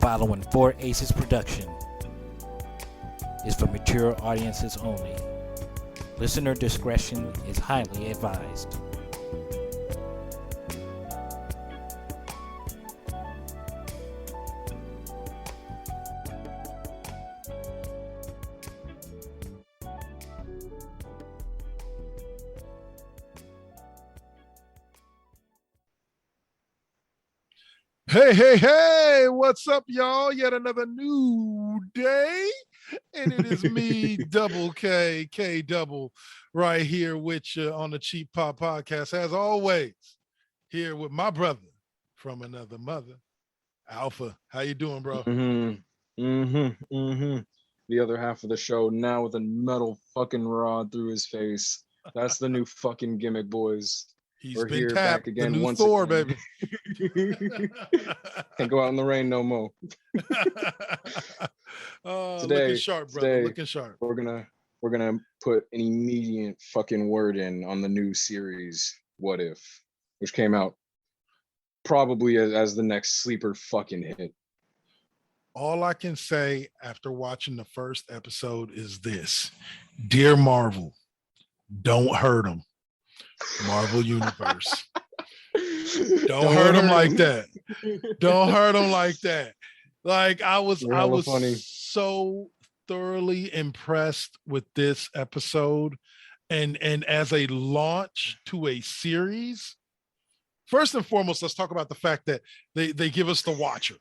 following 4 Aces production is for mature audiences only. Listener discretion is highly advised. Hey, what's up, y'all? Yet another new day. And it is me, Double K, K Double, right here with you on the Cheap Pop Podcast. As always, here with my brother from another mother, Alpha. How you doing, bro? The other half of the show now with a metal fucking rod through his face. That's the new fucking gimmick, boys. We're been here tapped, back again. The new once Thor, again. Baby. Can't go out in the rain no more. Looking sharp, brother. Looking sharp. We're gonna put an immediate fucking word in on the new series, What If, which came out probably as the next sleeper fucking hit. All I can say after watching the first episode is this: Dear Marvel, don't hurt them. Marvel Universe. Don't hurt them like that. Don't hurt them like that. Like I was funny. So thoroughly impressed with this episode and as a launch to a series. First and foremost, let's talk about the fact that they give us the Watcher.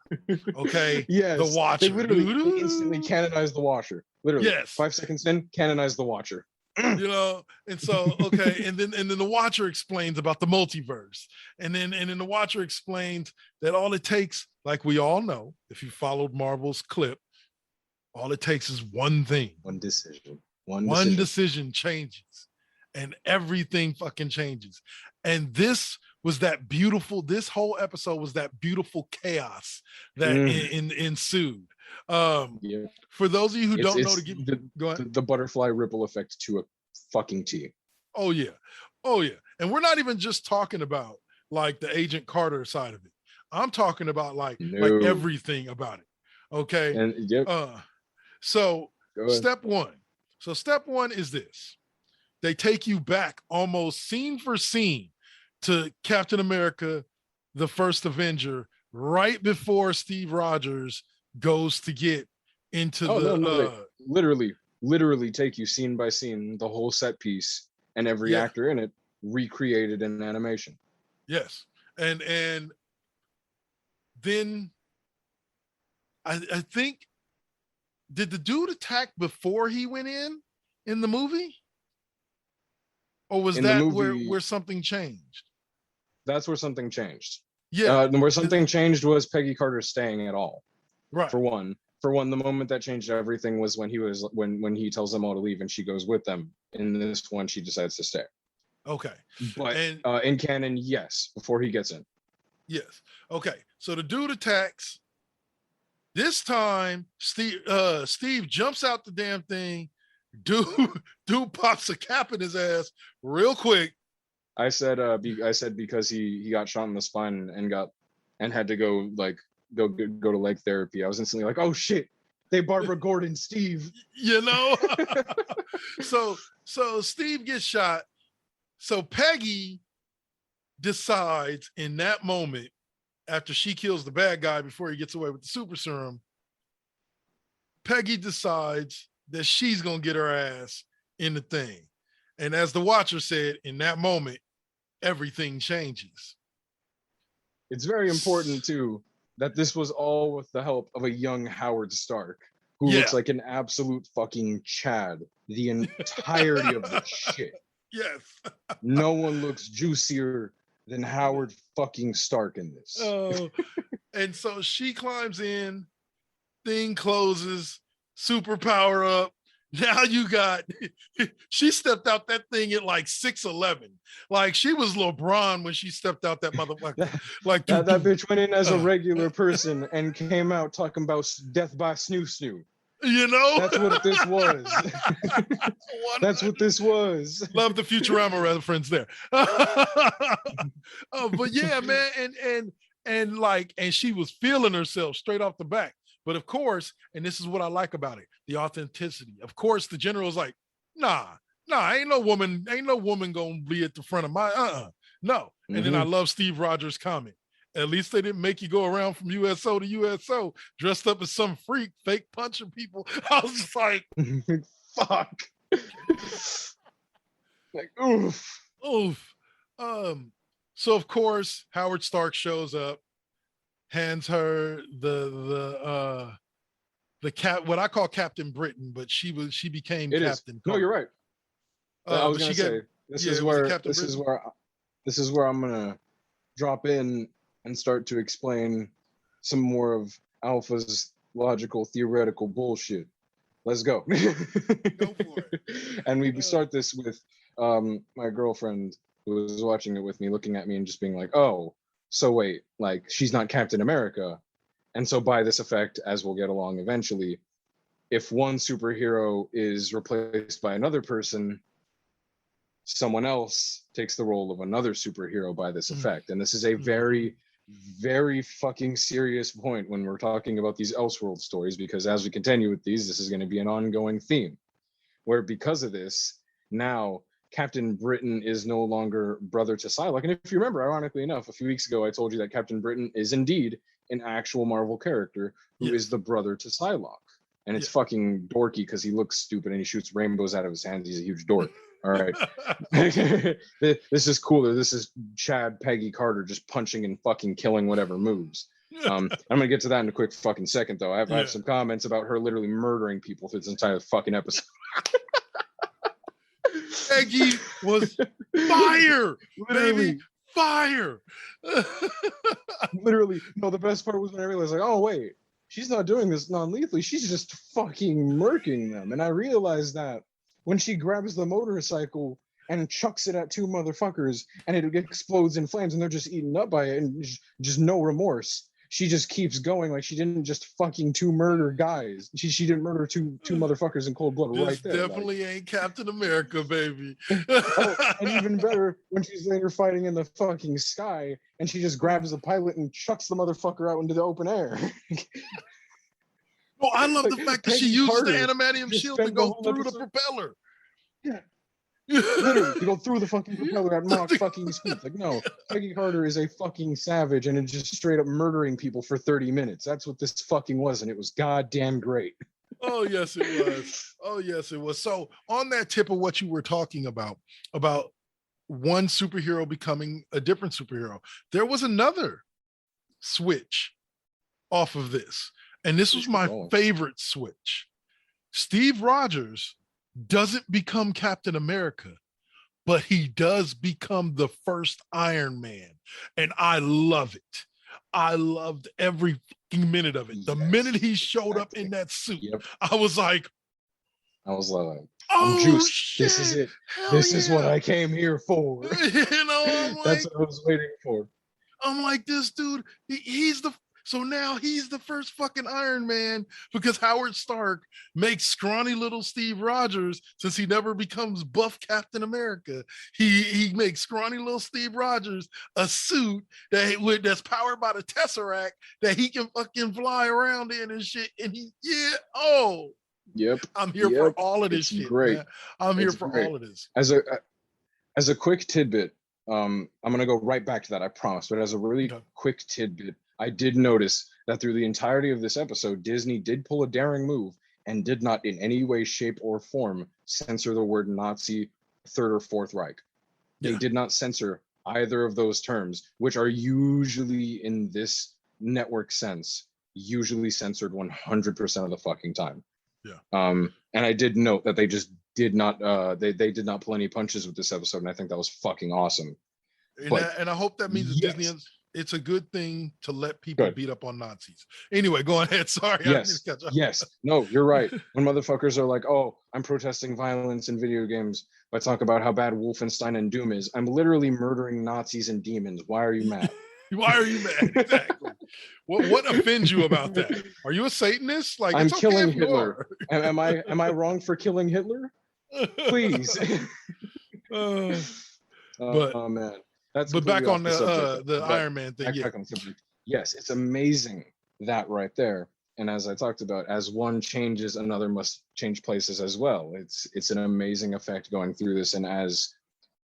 Okay. Yes. The Watcher. They literally instantly canonized the Watcher. Literally. Yes. 5 seconds in, canonized the Watcher. You know, and so okay, and then the Watcher explains about the multiverse, and then the Watcher explains that all it takes, like we all know, if you followed Marvel's clip, all it takes is one thing, one decision changes, and everything fucking changes. And this whole episode was that beautiful chaos that ensued. For those of you who don't know, go ahead. The butterfly ripple effect to a fucking T. Oh yeah, and we're not even just talking about like the Agent Carter side of it. I'm talking about like everything about it. Okay, and so step one is this: they take you back almost scene for scene to Captain America, the first Avenger, right before Steve Rogers goes to get into literally take you scene by scene, the whole set piece and every actor in it recreated in animation. Yes. And then I think, did the dude attack before he went in the movie? Or was that where something changed? That's where something changed. Yeah. Where something changed was Peggy Carter staying at all. Right. For one, the moment that changed everything was when he tells them all to leave and she goes with them. In this one, she decides to stay. Okay. But in canon, yes, before he gets in. Yes. Okay. So the dude attacks. This time, Steve jumps out the damn thing. Dude pops a cap in his ass real quick. I said because he got shot in the spine and had to go to leg therapy. I was instantly like, oh shit, they Barbara Gordon Steve. You know? So Steve gets shot. So Peggy decides in that moment, after she kills the bad guy before he gets away with the super serum, Peggy decides that she's gonna get her ass in the thing. And as the Watcher said, in that moment, everything changes. It's very important too that this was all with the help of a young Howard Stark, who looks like an absolute fucking Chad the entirety of the shit. Yes. No one looks juicier than Howard fucking Stark in this. Oh, and so she climbs in, thing closes, superpower up. Now you got, she stepped out that thing at like 6'11". Like she was LeBron when she stepped out that motherfucker. Like that bitch went in as a regular person and came out talking about death by snoo snoo. You know? That's what this was. That's what this was. Love the Futurama reference there. But yeah, man, and she was feeling herself straight off the back. But of course, and this is what I like about it, the authenticity. Of course, the general's like, nah, ain't no woman gonna be at the front of my no. And then I love Steve Rogers' comment. At least they didn't make you go around from USO to USO dressed up as some freak, fake punching people. I was just like, fuck. Like, oof. So of course Howard Stark shows up, hands her the what I call Captain Britain, but she became It Captain is. No, you're right. I was gonna say this is where I'm gonna drop in and start to explain some more of Alpha's logical theoretical bullshit. Let's go. Go for it. And we start this with my girlfriend who was watching it with me, looking at me and just being like, "Oh, so wait, like she's not Captain America." And so by this effect, as we'll get along eventually, if one superhero is replaced by another person, someone else takes the role of another superhero by this effect. And this is a very, very fucking serious point when we're talking about these Elseworld stories, because as we continue with these, this is going to be an ongoing theme where, because of this, now Captain Britain is no longer brother to Psylocke. And if you remember, ironically enough, a few weeks ago, I told you that Captain Britain is indeed an actual Marvel character who is the brother to Psylocke. And it's fucking dorky because he looks stupid and he shoots rainbows out of his hands. He's a huge dork. All right. This is cooler. This is Chad Peggy Carter just punching and fucking killing whatever moves. I'm going to get to that in a quick fucking second, though. I have some comments about her literally murdering people through this entire fucking episode. Peggy was fire, baby, fire. Literally. No, the best part was when I realized, like, oh, wait, she's not doing this non-lethally. She's just fucking murking them. And I realized that when she grabs the motorcycle and chucks it at two motherfuckers and it explodes in flames and they're just eaten up by it and just no remorse. She just keeps going like she didn't just fucking two murder guys. She didn't murder two motherfuckers in cold blood right there. Definitely ain't Captain America, baby. And even better when she's later fighting in the fucking sky and she just grabs the pilot and chucks the motherfucker out into the open air. Well, I love the fact that she uses the adamantium shield to go through the propeller. Yeah. Literally, to go through the fucking propeller at Mach fucking speed. Like, no, Peggy Carter is a fucking savage and is just straight up murdering people for 30 minutes. That's what this fucking was, and it was goddamn great. Oh, yes, it was. Oh, yes, it was. So on that tip of what you were talking about one superhero becoming a different superhero, there was another switch off of this. And this was my favorite switch. Steve Rogers doesn't become Captain America, but he does become the first Iron Man. And I love it. I loved every minute of it. The minute he showed up in that suit, I was like, oh, I'm juiced. Shit. This is it. This is what I came here for. That's what I was waiting for. I'm like, this dude, so now he's the first fucking Iron Man because Howard Stark makes scrawny little Steve Rogers, since he never becomes buff Captain America. He makes scrawny little Steve Rogers a suit that's powered by the Tesseract that he can fucking fly around in and shit. And I'm here for all of this shit. Great. Man. I'm here for all of this. As a quick tidbit, I'm gonna go right back to that, I promise. But as a really quick tidbit, I did notice that through the entirety of this episode, Disney did pull a daring move and did not in any way, shape, or form censor the word Nazi, Third or Fourth Reich. They did not censor either of those terms, which are usually, in this network sense, usually censored 100% of the fucking time. Yeah. And I did note that they just did not, they did not pull any punches with this episode, and I think that was fucking awesome. And I hope that means that Disney it's a good thing to let people beat up on Nazis. Anyway, go ahead. Sorry. Yes. No, you're right. When motherfuckers are like, oh, I'm protesting violence in video games, but talk about how bad Wolfenstein and Doom is. I'm literally murdering Nazis and demons. Why are you mad? Why are you mad? Exactly. What offends you about that? Are you a Satanist? Like, I'm killing Hitler. Am I wrong for killing Hitler? Please. Oh man. That's but back on the the Iron Man thing. Yes, it's amazing, that right there. And as I talked about, as one changes, another must change places as well. It's an amazing effect going through this, and as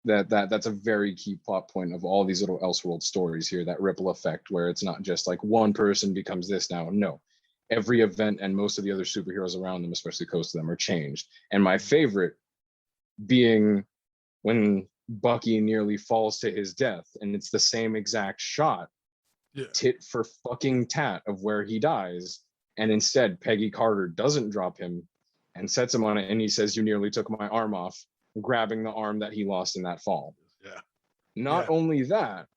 that's a very key plot point of all these little Elseworld stories here, that ripple effect where it's not just like one person becomes this now. No, every event and most of the other superheroes around them, especially close to them, are changed. And my favorite being when Bucky nearly falls to his death, and it's the same exact shot, Yeah. tit for fucking tat, of where he dies, and instead Peggy Carter doesn't drop him and sets him on it, and he says, "You nearly took my arm off," grabbing the arm that he lost in that fall. Yeah. Not only that,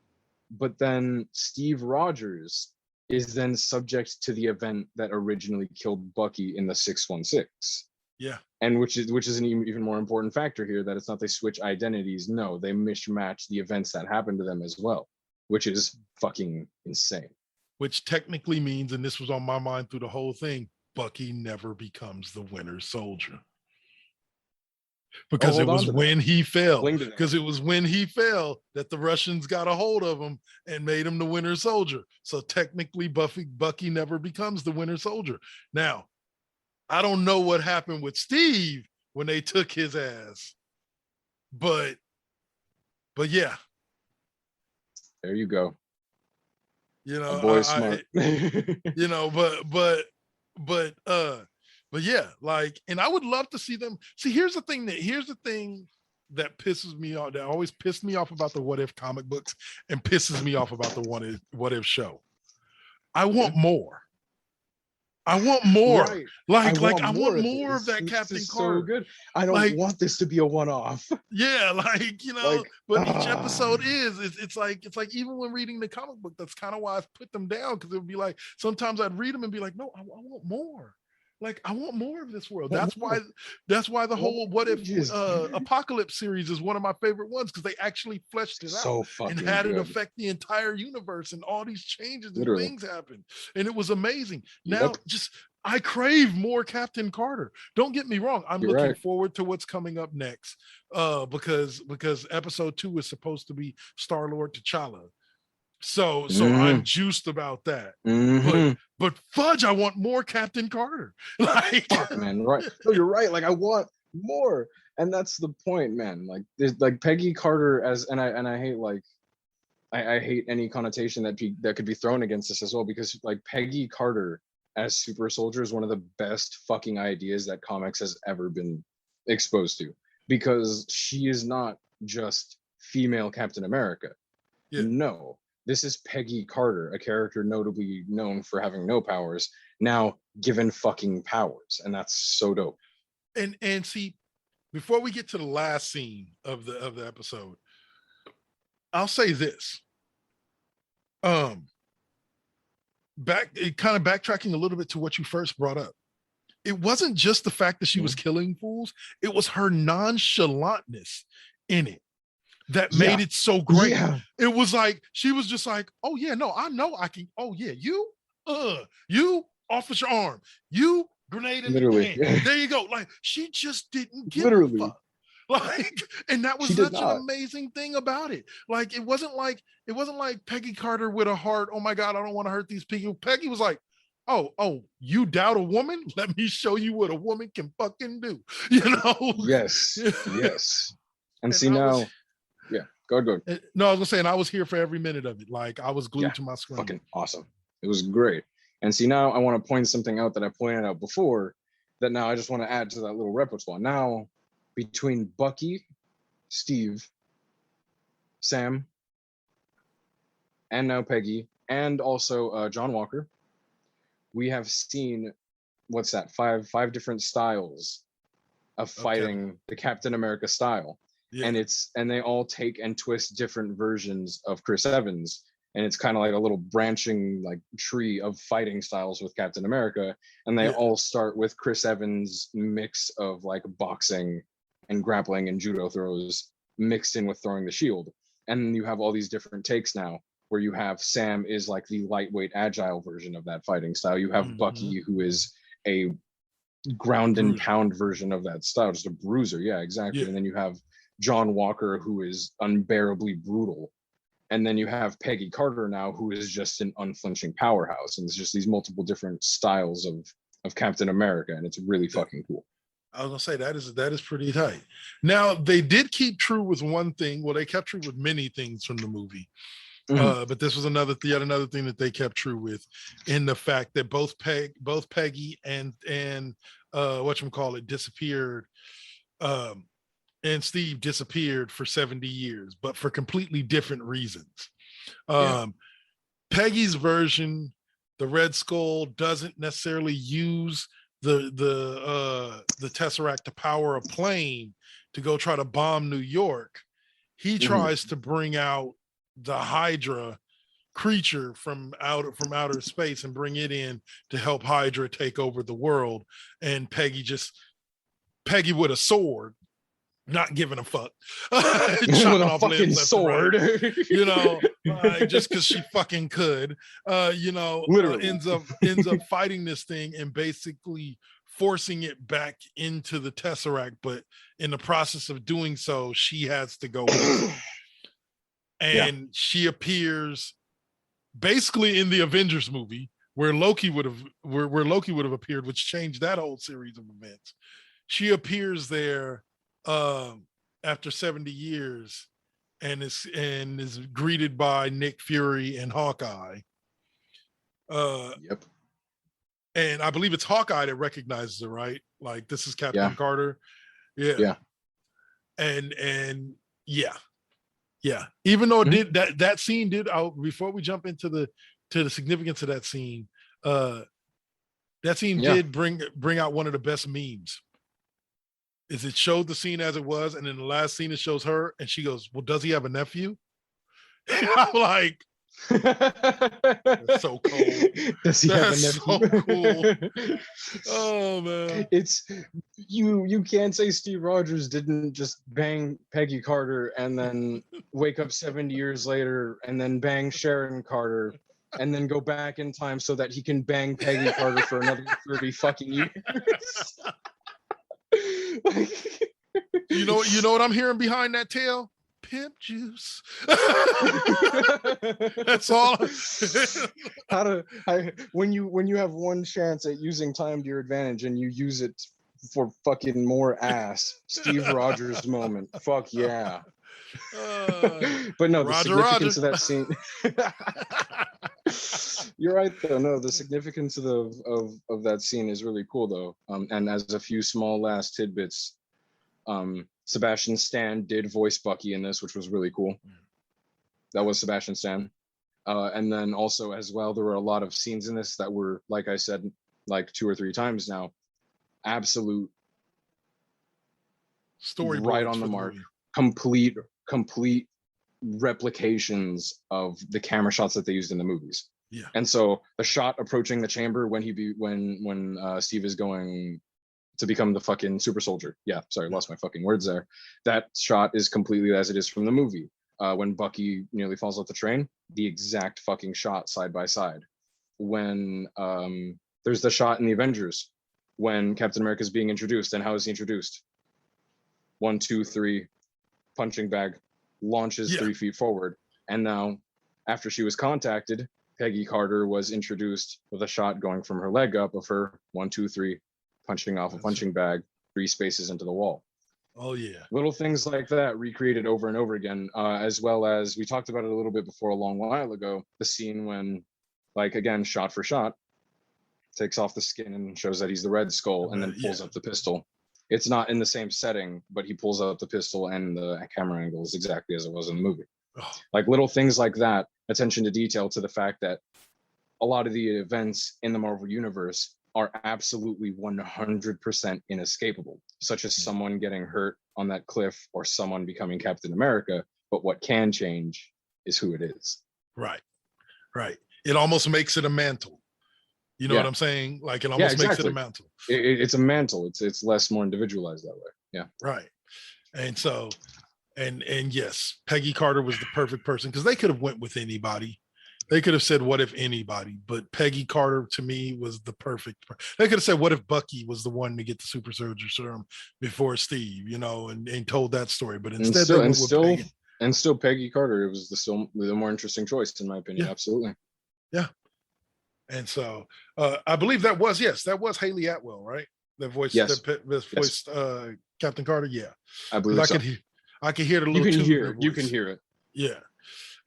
but then Steve Rogers is then subject to the event that originally killed Bucky in the 616. Yeah. And which is an even more important factor here, that it's not they switch identities. No, they mismatch the events that happened to them as well, which is fucking insane. Which technically means, and this was on my mind through the whole thing, Bucky never becomes the Winter Soldier. Because it was when he fell. Because it was when he fell that the Russians got a hold of him and made him the Winter Soldier. So technically, Bucky never becomes the Winter Soldier. Now, I don't know what happened with Steve when they took his ass, but yeah. There you go. You know, a boy smart. You know, but yeah, like, and I would love to see them. See, here's the thing that pisses me off, that always pissed me off about the What If comic books and pisses me off about the What If show. I want more. I want more. Right. I want more of that Captain Carter. So good. I don't want this to be a one-off. Yeah, you know, but each episode it's like even when reading the comic book, that's kind of why I've put them down, because it would be like sometimes I'd read them and be like, no, I want more. Like, I want more of this world. That's why the whole What If Apocalypse series is one of my favorite ones, because they actually fleshed it out and had it affect the entire universe, and all these changes and things happened, and it was amazing. Now, I crave more Captain Carter. Don't get me wrong. I'm looking forward to what's coming up next, because episode 2 is supposed to be Star-Lord T'Challa. So I'm juiced about that. But fudge, I want more Captain Carter. Fuck, man, right? No, you're right. Like, I want more, and that's the point, man. Like, there's like Peggy Carter and I hate I hate any connotation that could be thrown against this as well, because like Peggy Carter as super soldier is one of the best fucking ideas that comics has ever been exposed to, because she is not just female Captain America. Yeah. No. This is Peggy Carter, a character notably known for having no powers, now given fucking powers, and that's so dope. And see, before we get to the last scene of the episode, I'll say this. Backtracking a little bit to what you first brought up. It wasn't just the fact that she was killing fools; it was her nonchalantness in it that made it so great. Yeah. It was like, she was just like, oh yeah, no, I know I can. Oh yeah, you office your arm, you grenade in the hand. There you go. Like, she just didn't give a fuck. Like, and that was such an amazing thing about it. Like, it wasn't like Peggy Carter with a heart. Oh my God, I don't want to hurt these people. Peggy was like, oh, you doubt a woman? Let me show you what a woman can fucking do. You know? Yes. And see now. Yeah, go ahead. No, I was gonna say, and I was here for every minute of it. Like, I was glued to my screen. Fucking awesome. It was great. And see, now I want to point something out that I pointed out before, that now I just want to add to that little repertoire. Now, between Bucky, Steve, Sam, and now Peggy, and also John Walker, we have seen, what's that, five different styles of fighting the Captain America style. Yeah. And they all take and twist different versions of Chris Evans, and it's kind of like a little branching like tree of fighting styles with Captain America, and they all start with Chris Evans' mix of like boxing and grappling and judo throws mixed in with throwing the shield, and you have all these different takes now where you have Sam is like the lightweight agile version of that fighting style, you have Bucky, who is a ground and pound version of that style, just a bruiser. Yeah, exactly. And then you have John Walker, who is unbearably brutal. And then you have Peggy Carter now, who is just an unflinching powerhouse, and it's just these multiple different styles of Captain America, and it's really fucking cool. I was gonna say that is pretty tight. Now they did keep true with one thing. Well, they kept true with many things from the movie, but this was yet another thing that they kept true with, in the fact that both Peggy and whatchamacallit disappeared, and Steve disappeared for 70 years, but for completely different reasons. Peggy's version, the Red Skull, doesn't necessarily use the Tesseract to power a plane to go try to bomb New York. He tries to bring out the Hydra creature from outer space and bring it in to help Hydra take over the world. And Peggy with a sword, not giving a fuck, chopping off fucking limbs sword, right, just because she fucking could, ends up fighting this thing and basically forcing it back into the Tesseract. But in the process of doing so, she has to go and she appears basically in the Avengers movie where Loki would have appeared, which changed that whole series of events. She appears there after 70 years and is greeted by Nick Fury and Hawkeye. Yep. And I believe it's Hawkeye that recognizes her, right? Like, this is Captain Carter. Yeah. And even though it did that scene did out, before we jump into the significance of that scene, did bring out one of the best memes. Is it showed the scene as it was, and in the last scene it shows her, and she goes, "Well, does he have a nephew?" And I'm like, that's so cool. Does he have a nephew? So cool. Oh man, it's you can't say Steve Rogers didn't just bang Peggy Carter and then wake up 70 years later and then bang Sharon Carter and then go back in time so that he can bang Peggy Carter for another 30 fucking years. You know what I'm hearing behind that tail? Pimp juice. That's all. When you have one chance at using time to your advantage and you use it for fucking more ass, Steve Rogers moment. Fuck yeah. But no, the significance of that scene. You're right though. No, the significance of that scene is really cool though. And as a few small last tidbits, Sebastian Stan did voice Bucky in this, which was really cool. That was Sebastian Stan. And then also as well, there were a lot of scenes in this that were, like I said, like 2 or 3 times now, absolute story right on the mark, complete replications of the camera shots that they used in the movies. Yeah. And so the shot approaching the chamber when Steve is going to become the fucking super soldier. Yeah, sorry, lost my fucking words there. That shot is completely as it is from the movie. When Bucky nearly falls off the train, the exact fucking shot side by side. When there's the shot in the Avengers when Captain America is being introduced, and how is he introduced? 1, 2, 3, punching bag, launches 3 feet forward. And now, after she was contacted, Peggy Carter was introduced with a shot going from her leg up of her 1, 2, 3, punching off a punching bag 3 spaces into the wall. Oh yeah. Little things like that recreated over and over again, as well as we talked about it a little bit before a long while ago, the scene when, like, again, shot for shot, takes off the skin and shows that he's the Red Skull and then pulls up the pistol. It's not in the same setting, but he pulls out the pistol and the camera angle is exactly as it was in the movie. Like little things like that, attention to detail to the fact that a lot of the events in the Marvel Universe are absolutely 100% inescapable, such as someone getting hurt on that cliff or someone becoming Captain America. But what can change is who it is. Right. It almost makes it a mantle. You know what I'm saying? Like it almost makes it a mantle. It's a mantle. It's less more individualized that way. Yeah. Right. And so, and yes, Peggy Carter was the perfect person because they could have went with anybody. They could have said, what if anybody? But Peggy Carter, to me, was the perfect. They could have said, what if Bucky was the one to get the super soldier serum before Steve, and told that story. But instead, they went with Peggy. And still Peggy Carter. It was the more interesting choice, in my opinion. Yeah. Absolutely. Yeah. And so I believe that was Haley Atwell, right? That voiced Yes. voiced Captain Carter. Yeah. I believe so. I could hear the You little can toot in her hear it. voice. You can hear it. Yeah.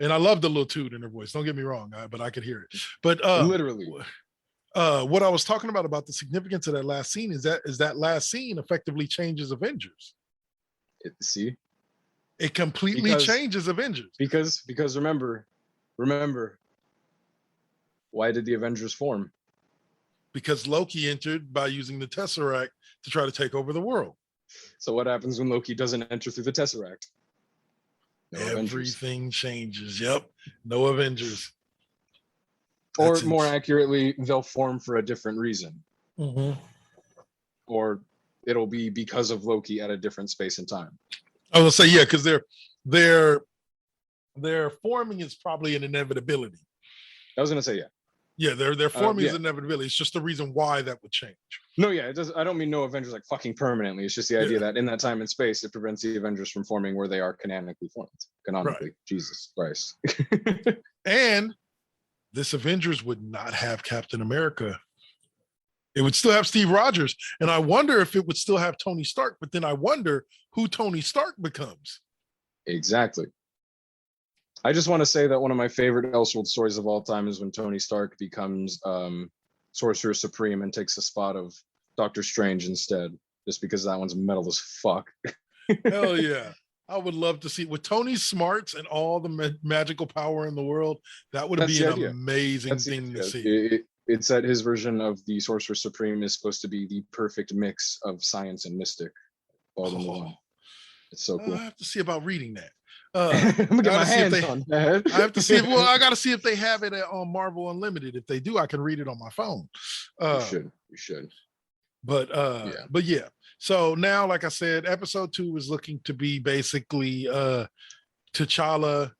And I love the little toot in her voice. Don't get me wrong, but I could hear it. But Literally. What I was talking about the significance of that last scene is that last scene effectively changes Avengers. See? It completely changes Avengers. Because remember, why did the Avengers form? Because Loki entered by using the Tesseract to try to take over the world. So what happens when Loki doesn't enter through the Tesseract? No Everything Avengers. changes. Yep. No Avengers. Or more accurately, they'll form for a different reason. Mm-hmm. Or it'll be because of Loki at a different space and time. I will say, yeah, because their forming is probably an inevitability. I was gonna say, yeah. Yeah, their forming is inevitability. It's just the reason why that would change. No, yeah, it does. I don't mean no Avengers like fucking permanently. It's just the idea that in that time and space, it prevents the Avengers from forming where they are canonically formed. Canonically, right. Jesus Christ. And this Avengers would not have Captain America. It would still have Steve Rogers. And I wonder if it would still have Tony Stark, but then I wonder who Tony Stark becomes. Exactly. I just want to say that one of my favorite Elseworld stories of all time is when Tony Stark becomes Sorcerer Supreme and takes the spot of Doctor Strange instead, just because that one's metal as fuck. Hell yeah. I would love to see, with Tony's smarts and all the magical power in the world, that would be an amazing thing to see. It's that his version of the Sorcerer Supreme is supposed to be the perfect mix of science and mystic all into one. It's so cool. I have to see about reading that. I'm gonna get my hands on that. I have to see. Well, I got to see if they have it on Marvel Unlimited. If they do, I can read it on my phone. You should. But yeah. So now, like I said, episode 2 is looking to be basically T'Challa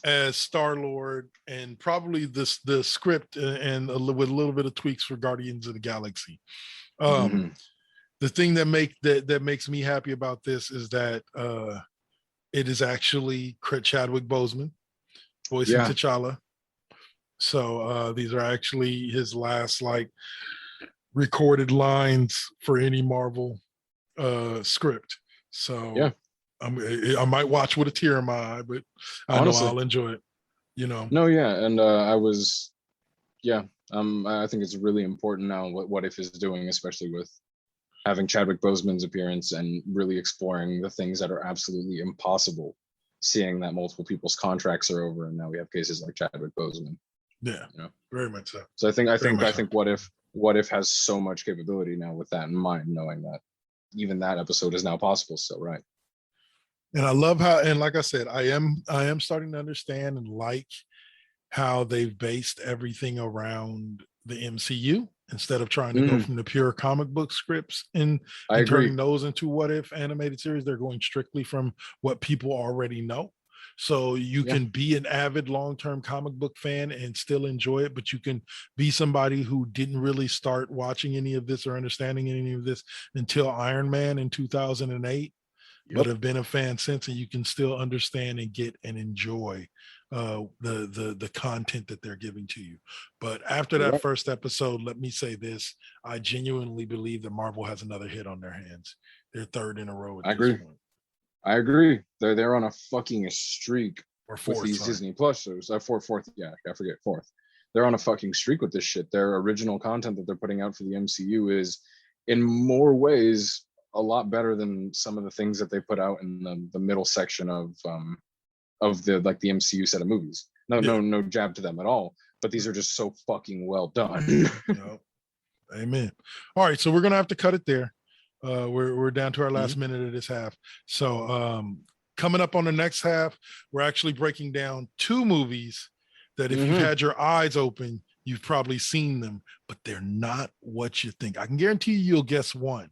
as Star-Lord, and probably the script and with a little bit of tweaks for Guardians of the Galaxy. The thing that makes me happy about this is that it is actually Chadwick Boseman voicing T'Challa. So these are actually his last recorded lines for any Marvel script. So I might watch with a tear in my eye, but I know I'll enjoy it. No, yeah, and I think it's really important now what If is doing, especially with having Chadwick Boseman's appearance and really exploring the things that are absolutely impossible, seeing that multiple people's contracts are over, and now we have cases like Chadwick Boseman. Yeah, very much so. So I think What If has so much capability now with that in mind, knowing that even that episode is now possible still, right? And I love how, and like I said, I am starting to understand and like how they've based everything around the MCU instead of trying to go from the pure comic book scripts and turning those into What If animated series. They're going strictly from what people already know. So you can be an avid long-term comic book fan and still enjoy it, but you can be somebody who didn't really start watching any of this or understanding any of this until Iron Man in 2008, but have been a fan since, and you can still understand and get and enjoy the content that they're giving to you. But after that first episode, let me say this: I genuinely believe that Marvel has another hit on their hands. They're third in a row. I agree. They're on a fucking streak or fourth, with these Disney Plus shows. Fourth. Yeah, I forget fourth. They're on a fucking streak with this shit. Their original content that they're putting out for the MCU is, in more ways, a lot better than some of the things that they put out in the middle section of the MCU set of movies. No jab to them at all. But these are just so fucking well done. Amen. All right, so we're gonna have to cut it there. We're down to our last minute of this half. So coming up on the next half, we're actually breaking down 2 movies that if you've had your eyes open, you've probably seen them, but they're not what you think. I can guarantee you'll guess one,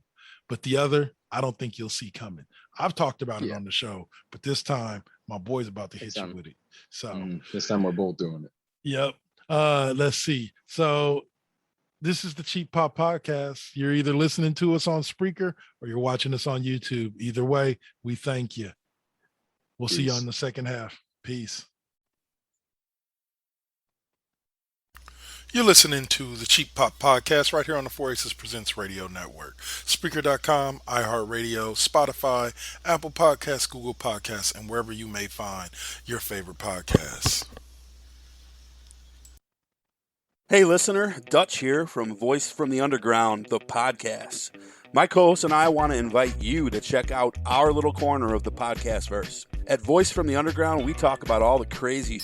but the other, I don't think you'll see coming. I've talked about it on the show, but this time my boy's about to hit you with it. So this time we're both doing it. Yep. Let's see. So this is the Cheap Pop Podcast. You're either listening to us on Spreaker or you're watching us on YouTube. Either way, we thank you. We'll see you on the second half. Peace. You're listening to the Cheap Pop Podcast right here on the 4Aces Presents Radio Network. Spreaker.com, iHeartRadio, Spotify, Apple Podcasts, Google Podcasts, and wherever you may find your favorite podcasts. Hey listener, Dutch here from Voice from the Underground, the podcast. My co-host and I want to invite you to check out our little corner of the podcast verse. At Voice from the Underground, we talk about all the crazy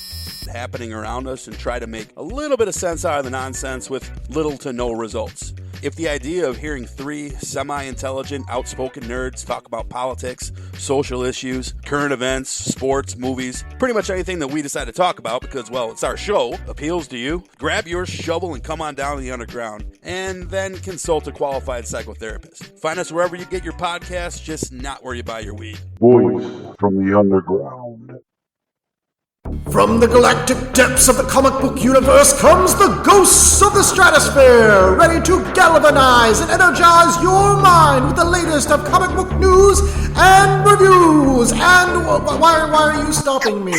happening around us and try to make a little bit of sense out of the nonsense with little to no results. If the idea of hearing three semi-intelligent, outspoken nerds talk about politics, social issues, current events, sports, movies, pretty much anything that we decide to talk about because, well, it's our show, appeals to you, grab your shovel and come on down to the underground, and then consult a qualified psychotherapist. Find us wherever you get your podcasts, just not where you buy your weed. Voice from the Underground. From the galactic depths of the comic book universe comes the ghosts of the stratosphere, ready to galvanize and energize your mind with the latest of comic book news and reviews. And why are you stopping me?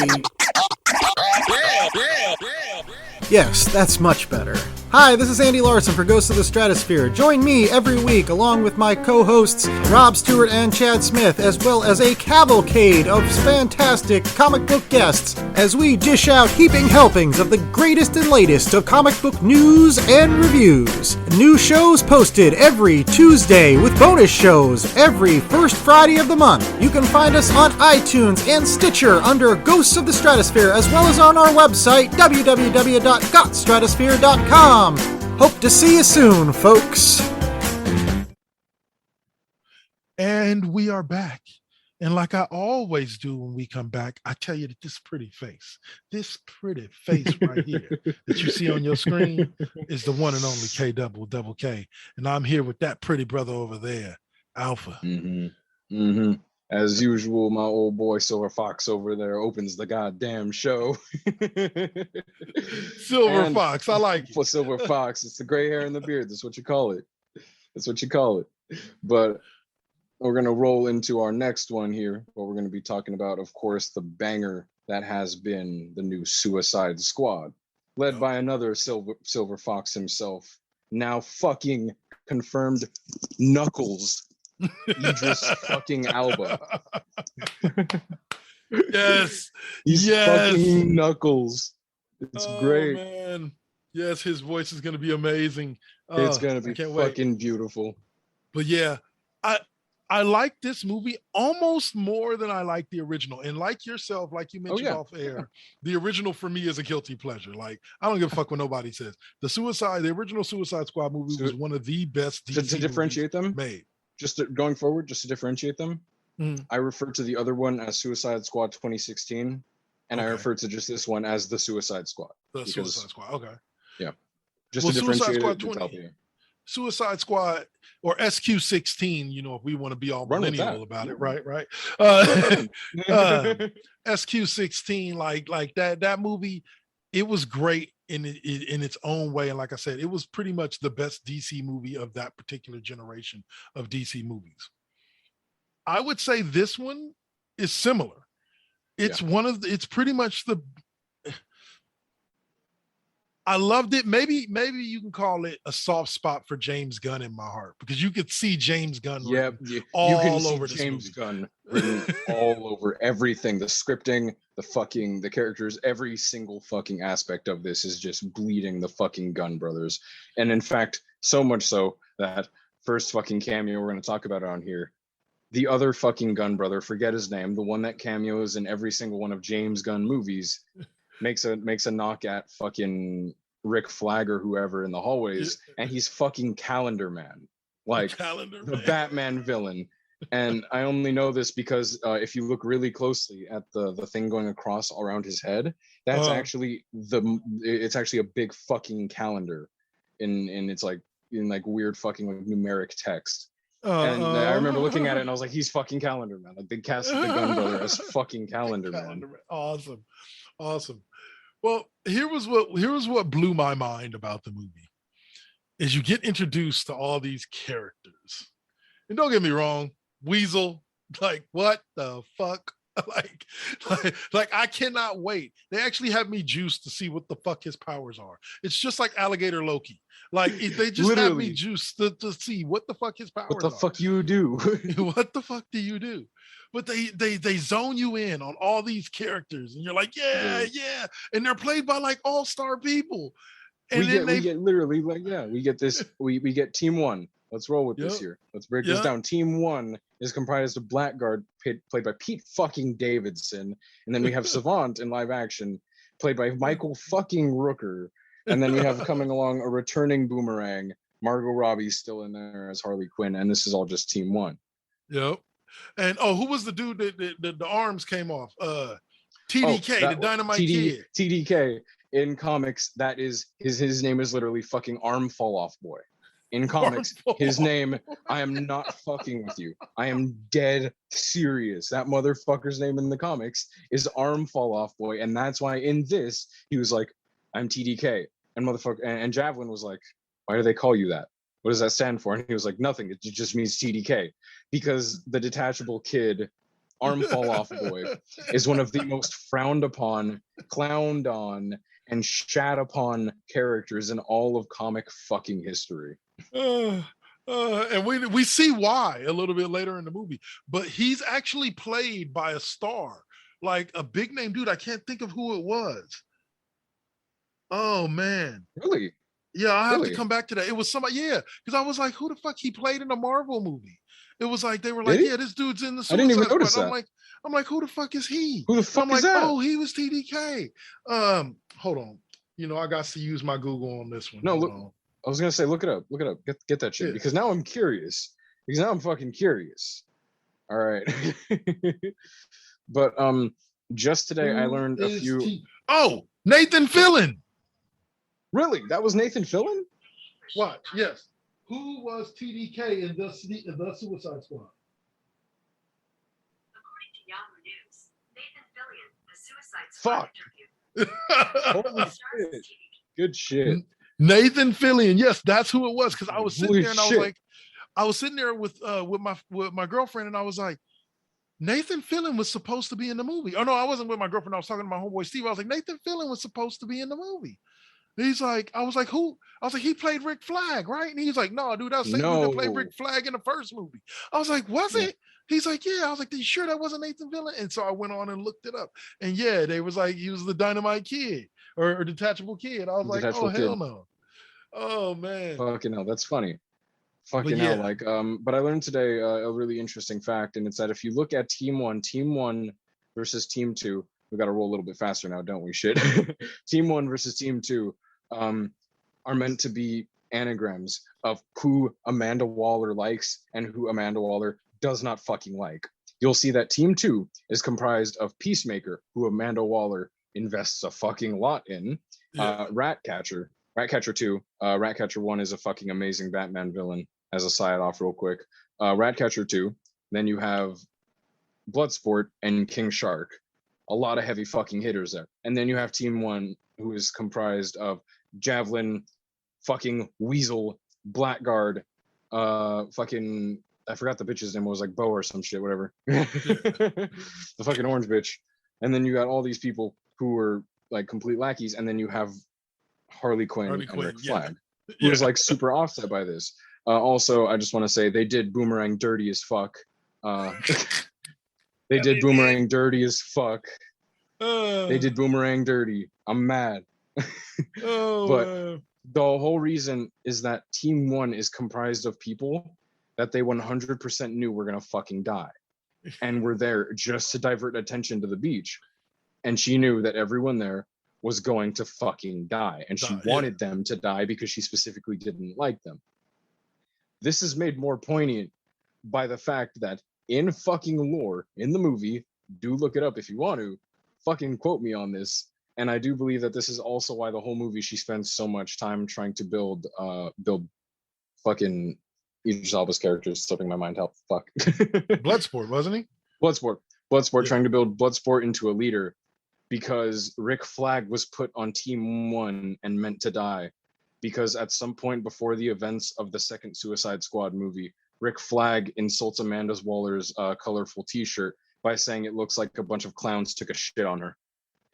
Yes, that's much better. Hi, this is Andy Larson for Ghosts of the Stratosphere. Join me every week along with my co-hosts Rob Stewart and Chad Smith, as well as a cavalcade of fantastic comic book guests, as we dish out heaping helpings of the greatest and latest of comic book news and reviews. New shows posted every Tuesday with bonus shows every first Friday of the month. You can find us on iTunes and Stitcher under Ghosts of the Stratosphere, as well as on our website, www.gotstratosphere.com. Hope to see you soon, folks. And we are back. And like I always do when we come back, I tell you that this pretty face right here that you see on your screen is the one and only Double K. And I'm here with that pretty brother over there, Alpha. As usual, my old boy Silver Fox over there opens the goddamn show. Silver Fox, I like it. For Silver Fox, it's the gray hair and the beard. That's what you call it. But we're going to roll into our next one here. What we're going to be talking about, of course, the banger that has been the new Suicide Squad, led by another Silver Fox himself, now fucking confirmed Knuckles. Idris fucking Alba. Yes. He's fucking Knuckles. It's great. Man. Yes, his voice is going to be amazing. It's going to be fucking beautiful. But yeah, I like this movie almost more than I like the original. And like yourself, like you mentioned off air, the original for me is a guilty pleasure. Like, I don't give a fuck what nobody says. The original Suicide Squad movie was one of the best DC to differentiate them made. Going forward, just to differentiate them, I refer to the other one as Suicide Squad 2016, and I refer to just this one as the Suicide Squad. Suicide Squad, okay. Yeah. Just to differentiate it. Suicide Squad or SQ16, if we want to be all millennial about it, right? SQ16, like that movie, it was great in its own way. And like I said, it was pretty much the best DC movie of that particular generation of DC movies. I would say this one is similar. It's it's pretty much I loved it. Maybe you can call it a soft spot for James Gunn in my heart, because you could see James Gunn all over James Gunn written all over everything. The scripting, the characters, every single fucking aspect of this is just bleeding the fucking Gunn brothers. And in fact, so much so that first fucking cameo we're going to talk about on here, the other fucking Gunn brother, forget his name, the one that cameos in every single one of James Gunn movies, makes a knock at fucking Rick Flag or whoever in the hallways, and he's fucking Calendar Man, like the Batman villain. And I only know this because if you look really closely at the thing going across around his head, that's actually a big fucking calendar, and it's like in like weird fucking like numeric text. And I remember looking at it and I was like, he's fucking Calendar Man. Like, they cast the Gunn brother as fucking Calendar Man. Awesome. Well, here was what blew my mind about the movie, is you get introduced to all these characters. And don't get me wrong, Weasel, like, what the fuck? like I cannot wait. They actually have me juiced to see what the fuck his powers are. It's just like Alligator Loki. Like they just have me Literally. juiced to see what the fuck his powers What the are. fuck you do? What the fuck do you do? But they zone you in on all these characters, and you're like, yeah, yeah, and they're played by like all-star people. And we get literally like, yeah, we get this. We get team one. Let's roll with this Yep. here. Let's break this Yep. down. Team one is comprised of Blackguard, played by Pete fucking Davidson, and then we have Savant in live action, played by Michael fucking Rooker, and then we have coming along a returning Boomerang. Margot Robbie's still in there as Harley Quinn, and this is all just team one. Yep. And who was the dude that the arms came off? TDK, the Dynamite Kid. TDK in comics, that is his name is literally fucking Arm Fall Off Boy. In comics, his name, I am not fucking with you. I am dead serious. That motherfucker's name in the comics is Arm Fall Off Boy, and that's why in this he was like, I'm TDK, and and Javelin was like, why do they call you that? What does that stand for? And he was like, nothing. It just means TDK, because the detachable kid, Arm Fall Off Boy, is one of the most frowned upon, clowned on, and shat upon characters in all of comic fucking history. And we see why a little bit later in the movie, but he's actually played by a star, like a big name dude. I can't think of who it was. Oh man, Really? Yeah, I have to come back to that. It was somebody, yeah, because I was like, who the fuck he played in a Marvel movie? It was like they were like, yeah, this dude's in the Suicide I didn't even Squad. notice that. I'm like, who the fuck is he? Who the fuck I'm is like, that? oh, he was TDK. Hold on. I got to use my Google on this one. No, Hold look, on. I was gonna say, look it up, get that shit, Yeah. because now I'm curious. Because now I'm fucking curious. All right. But just today I learned a few. Oh, Nathan Fillion. Really? That was Nathan Fillion? What? Yes. Who was TDK in the Suicide Squad? According to Yahoo News, Nathan Fillion, the Suicide Squad Holy shit. Good shit. Nathan Fillion. Yes, that's who it was. Because I was sitting Holy there and shit. I was sitting there with my girlfriend, and I was like, Nathan Fillion was supposed to be in the movie. Oh no, I wasn't with my girlfriend. I was talking to my homeboy Steve. I was like, Nathan Fillion was supposed to be in the movie. He's like, I was like, who? I was like, he played Rick Flag, right? And he's like, no, dude, that's the same dude that played Rick Flag in the first movie. I was like, was it? He's like, yeah. I was like, are you sure that wasn't Nathan Fillion? And so I went on and looked it up. And yeah, they was like, he was the Dynamite Kid or Detachable Kid. I was like, oh, hell no. Oh, man. Fucking hell, that's funny. Fucking hell, like, but I learned today a really interesting fact, and it's that if you look at Team 1 versus Team 2, we got to roll a little bit faster now, don't we? Shit. Team 1 versus Team 2 are meant to be anagrams of who Amanda Waller likes and who Amanda Waller does not fucking like. You'll see that Team 2 is comprised of Peacemaker, who Amanda Waller invests a fucking lot in, Ratcatcher 2, Ratcatcher 1 is a fucking amazing Batman villain, as a side off real quick. Ratcatcher 2, then you have Bloodsport and King Shark. A lot of heavy fucking hitters there. And then you have Team 1, who is comprised of Javelin, fucking Weasel, Blackguard, fucking, I forgot the bitch's name, was like Bo or some shit, whatever. The fucking orange bitch. And then you got all these people who were like complete lackeys, and then you have Harley Quinn and Rick Flag, who was like super offset by this. Also, I just want to say they did Boomerang dirty as fuck. They did Boomerang dirty as fuck. They did Boomerang dirty. I'm mad. But the whole reason is that Team 1 is comprised of people that they 100% knew were gonna fucking die, and were there just to divert attention to the beach. And she knew that everyone there was going to fucking die, and she wanted them to die because she specifically didn't like them. This is made more poignant by the fact that in fucking lore, in the movie, do look it up if you want to, fucking quote me on this, and I do believe that this is also why the whole movie she spends so much time trying to build fucking Idris Elba's character is slipping my mind. Help, fuck. Bloodsport, wasn't he? Bloodsport, trying to build Bloodsport into a leader, because Rick Flag was put on Team 1 and meant to die, because at some point before the events of the second Suicide Squad movie, Rick Flag insults Amanda Waller's colorful t-shirt by saying it looks like a bunch of clowns took a shit on her.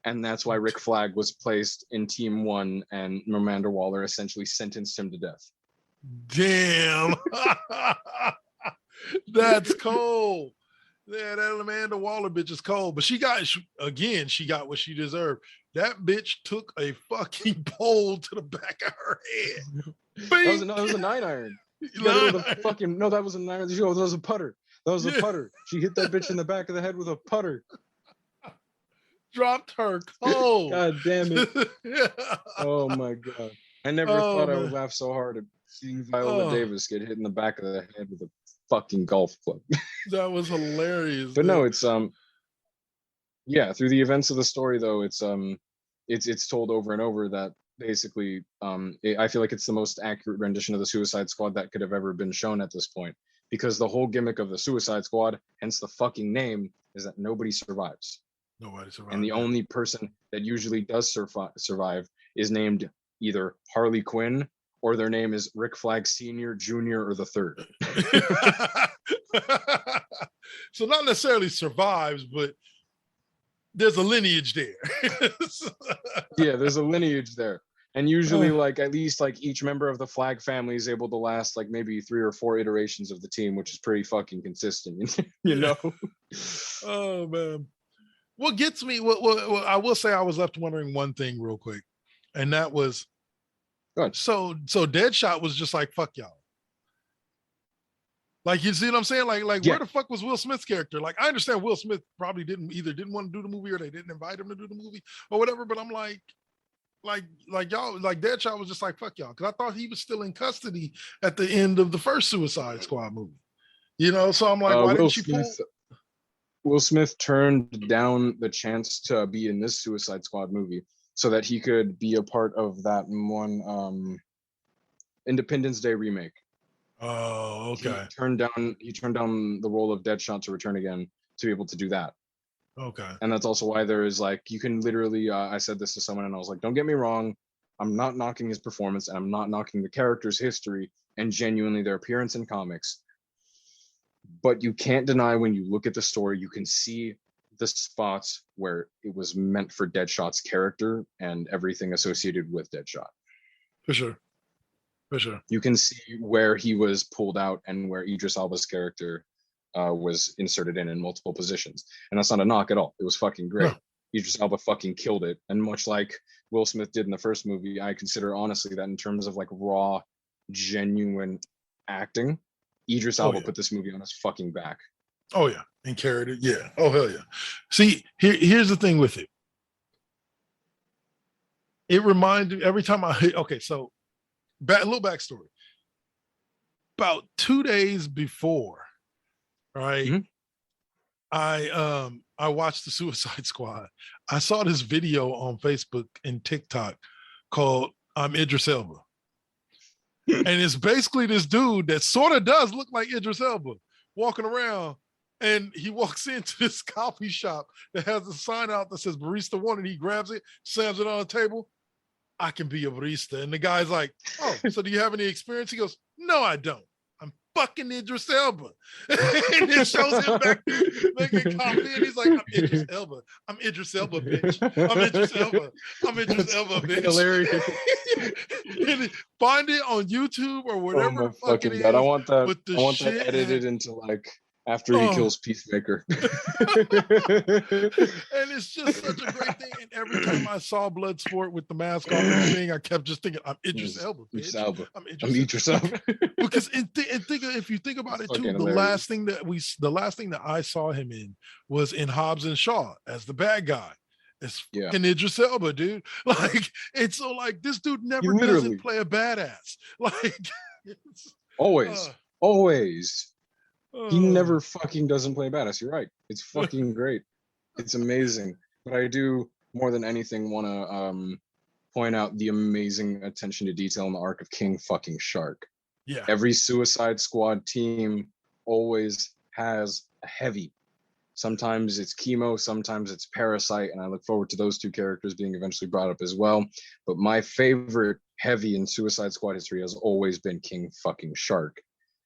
And that's why Rick Flag was placed in Team 1 and Amanda Waller essentially sentenced him to death. Damn. That's cold. Yeah, that Amanda Waller bitch is cold. But she got what she deserved. That bitch took a fucking pole to the back of her head. That was a 9-iron. No, that was a 9-iron. That was a putter. That was a putter. She hit that bitch in the back of the head with a putter. Dropped her cold. God damn it. Oh my God. I never thought I would laugh so hard at seeing Viola Davis get hit in the back of the head with a fucking golf club. That was hilarious. But no, it's through the events of the story though, it's told over and over that basically I feel like it's the most accurate rendition of the Suicide Squad that could have ever been shown at this point, because the whole gimmick of the Suicide Squad, hence the fucking name, is that nobody survives. Nobody survives. And the only person that usually does survive is named either Harley Quinn, or their name is Rick Flag Sr., Jr., or the Third. So not necessarily survives, but there's a lineage there. Yeah, there's a lineage there. And usually like at least like each member of the Flag family is able to last like maybe 3 or 4 iterations of the team, which is pretty fucking consistent, you know? Oh man. What gets me, what I will say, I was left wondering one thing real quick, and that was, so Deadshot was just like, fuck y'all. Like, you see what I'm saying? Like where the fuck was Will Smith's character? Like, I understand Will Smith probably didn't want to do the movie, or they didn't invite him to do the movie or whatever, but I'm like y'all, like Deadshot was just like, fuck y'all. Cause I thought he was still in custody at the end of the first Suicide Squad movie, you know? So I'm like, why didn't you pull? Will Smith turned down the chance to be in this Suicide Squad movie so that he could be a part of that one Independence Day remake. Oh, okay. He turned down the role of Deadshot to return again to be able to do that. Okay. And that's also why there is like, you can literally, I said this to someone and I was like, don't get me wrong, I'm not knocking his performance and I'm not knocking the character's history and genuinely their appearance in comics. But you can't deny, when you look at the story, you can see the spots where it was meant for Deadshot's character and everything associated with Deadshot. For sure. You can see where he was pulled out and where Idris Elba's character was inserted in multiple positions. And that's not a knock at all. It was fucking great. No. Idris Elba fucking killed it. And much like Will Smith did in the first movie, I consider honestly that in terms of like raw, genuine acting, Idris Elba put this movie on his fucking back. Oh yeah, and carried it. Yeah. Oh hell yeah. See, here's the thing with it. It reminded every time so a little backstory. About 2 days before, right? Mm-hmm. I watched the Suicide Squad. I saw this video on Facebook and TikTok called "I'm Idris Elba." And it's basically this dude that sort of does look like Idris Elba walking around, and he walks into this coffee shop that has a sign out that says barista one, and he grabs it, slams it on the table. I can be a barista. And the guy's like, oh, so do you have any experience? He goes, no, I don't. I'm fucking Idris Elba. And it shows him back making coffee, and he's like, I'm Idris Elba. I'm Idris Elba, bitch. I'm Idris Elba. I'm Idris Elba, bitch. Hilarious. Find it on YouTube or whatever. Oh my fucking God. I want that edited into like after he kills Peacemaker. And it's just such a great thing. And every time I saw Bloodsport with the mask on and everything, I kept just thinking, I'm Idris Elba, bitch. I'm Idris Elba. Because if you think about it too, the last thing that I saw him in was in Hobbs and Shaw as the bad guy. It's fucking Idris Elba, dude. Like, it's so like this dude never doesn't play a badass. Like, always. He never fucking doesn't play badass. You're right. It's fucking great. It's amazing. But I do more than anything want to point out the amazing attention to detail in the arc of King fucking Shark. Yeah. Every Suicide Squad team always has a heavy. Sometimes it's Chemo, sometimes it's Parasite, and I look forward to those two characters being eventually brought up as well. But my favorite heavy in Suicide Squad history has always been King fucking Shark.